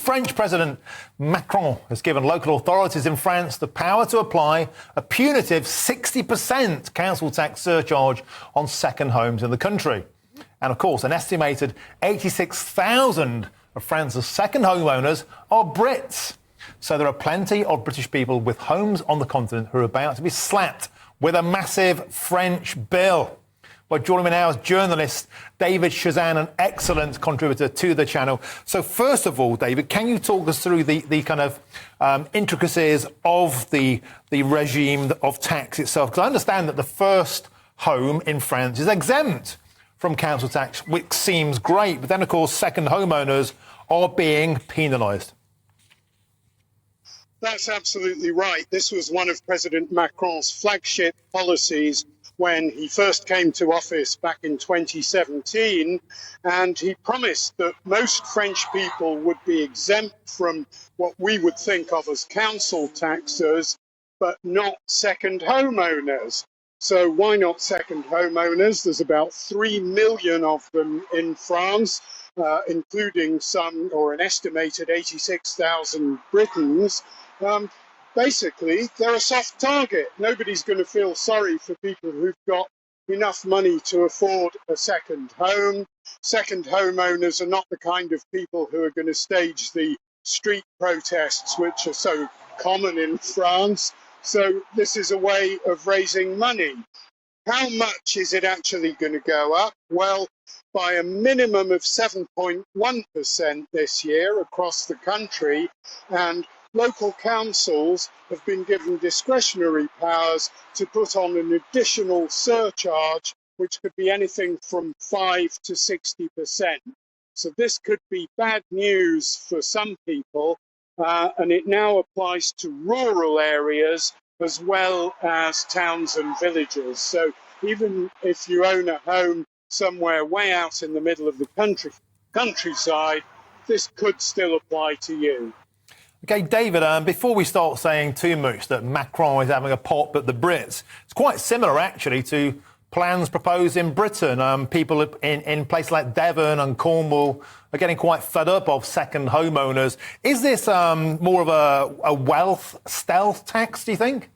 French President Macron has given local authorities in France the power to apply a punitive 60% council tax surcharge on second homes in the country. And of course, an estimated 86,000 of France's second homeowners are Brits. So there are plenty of British people with homes on the continent who are about to be slapped with a massive French bill. Well, joining me now is journalist David Chazan, an excellent contributor to the channel. So first of all, David, can you talk us through the kind of intricacies of the regime of tax itself? Because I understand that the first home in France is exempt from council tax, which seems great. But then, of course, second homeowners are being penalised. That's absolutely right. This was one of President Macron's flagship policies when he first came to office back in 2017, and he promised that most French people would be exempt from what we would think of as council taxes, but not second homeowners. So why not second homeowners? There's about 3 million of them in France, including some, or an estimated 86,000 Britons. Basically, they're a soft target. Nobody's going to feel sorry for people who've got enough money to afford a second home. Second homeowners are not the kind of people who are going to stage the street protests, which are so common in France. So this is a way of raising money. How much is it actually going to go up? Well, by a minimum of 7.1% this year across the country, and local councils have been given discretionary powers to put on an additional surcharge, which could be anything from 5 to 60%. So this could be bad news for some people, and it now applies to rural areas as well as towns and villages. So even if you own a home somewhere way out in the middle of the countryside, this could still apply to you. OK, David, before we start saying too much that Macron is having a pop at the Brits, it's quite similar, actually, to plans proposed in Britain. People in places like Devon and Cornwall are getting quite fed up of second homeowners. Is this more of a wealth stealth tax, do you think?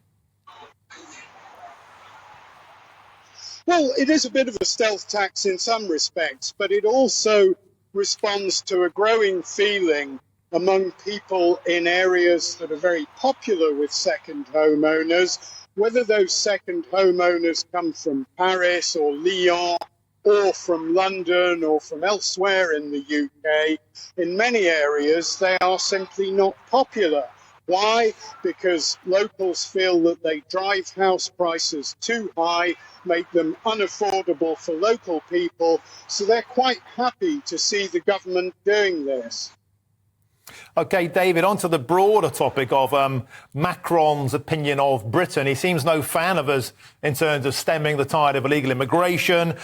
Well, it is a bit of a stealth tax in some respects, but it also responds to a growing feeling among people in areas that are very popular with second homeowners, whether those second homeowners come from Paris or Lyon or from London or from elsewhere in the UK. In many areas, they are simply not popular. Why? Because locals feel that they drive house prices too high, make them unaffordable for local people, so they're quite happy to see the government doing this. OK, David, on to the broader topic of Macron's opinion of Britain. He seems no fan of us in terms of stemming the tide of illegal immigration.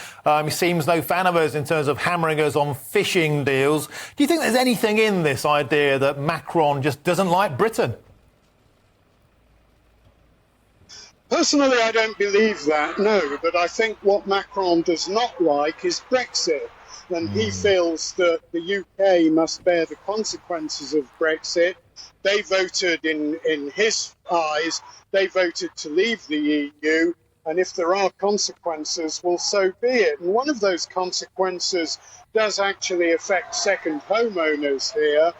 He seems no fan of us in terms of hammering us on fishing deals. Do you think there's anything in this idea that Macron just doesn't like Britain? Personally, I don't believe that, no. But I think what Macron does not like is Brexit. And he feels that the UK must bear the consequences of Brexit. They voted, in his eyes, they voted to leave the EU. And if there are consequences, well, so be it. And one of those consequences does actually affect second homeowners here,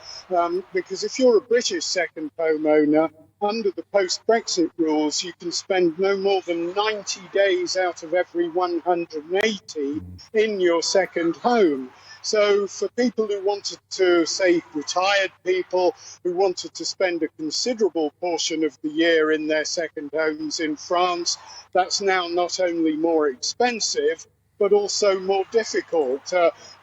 because if you're a British second homeowner, under the post-Brexit rules, you can spend no more than 90 days out of every 180 in your second home. So for people who wanted to, say, retired people who wanted to spend a considerable portion of the year in their second homes in France, that's now not only more expensive, but also more difficult.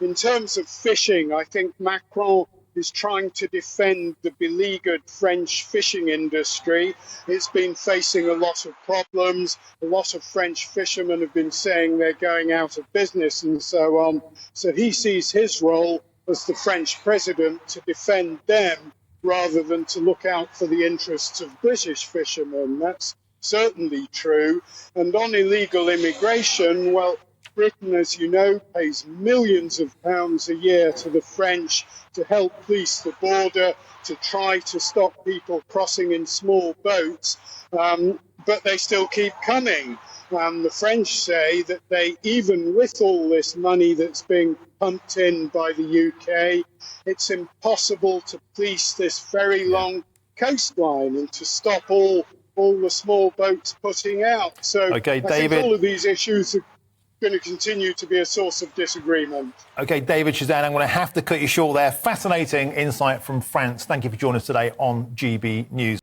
In terms of fishing, I think Macron is trying to defend the beleaguered French fishing industry. It's been facing a lot of problems. A lot of French fishermen have been saying they're going out of business and so on. So he sees his role as the French president to defend them rather than to look out for the interests of British fishermen. That's certainly true. And on illegal immigration, well, Britain, as you know, pays millions of pounds a year to the French to help police the border, to try to stop people crossing in small boats, but they still keep coming. The French say that they, even with all this money that's being pumped in by the UK, it's impossible to police this very long coastline and to stop all the small boats putting out. So okay, I David, think all of these issues are going to continue to be a source of disagreement. OK, David Chazan, I'm going to have to cut you short there. Fascinating insight from France. Thank you for joining us today on GB News.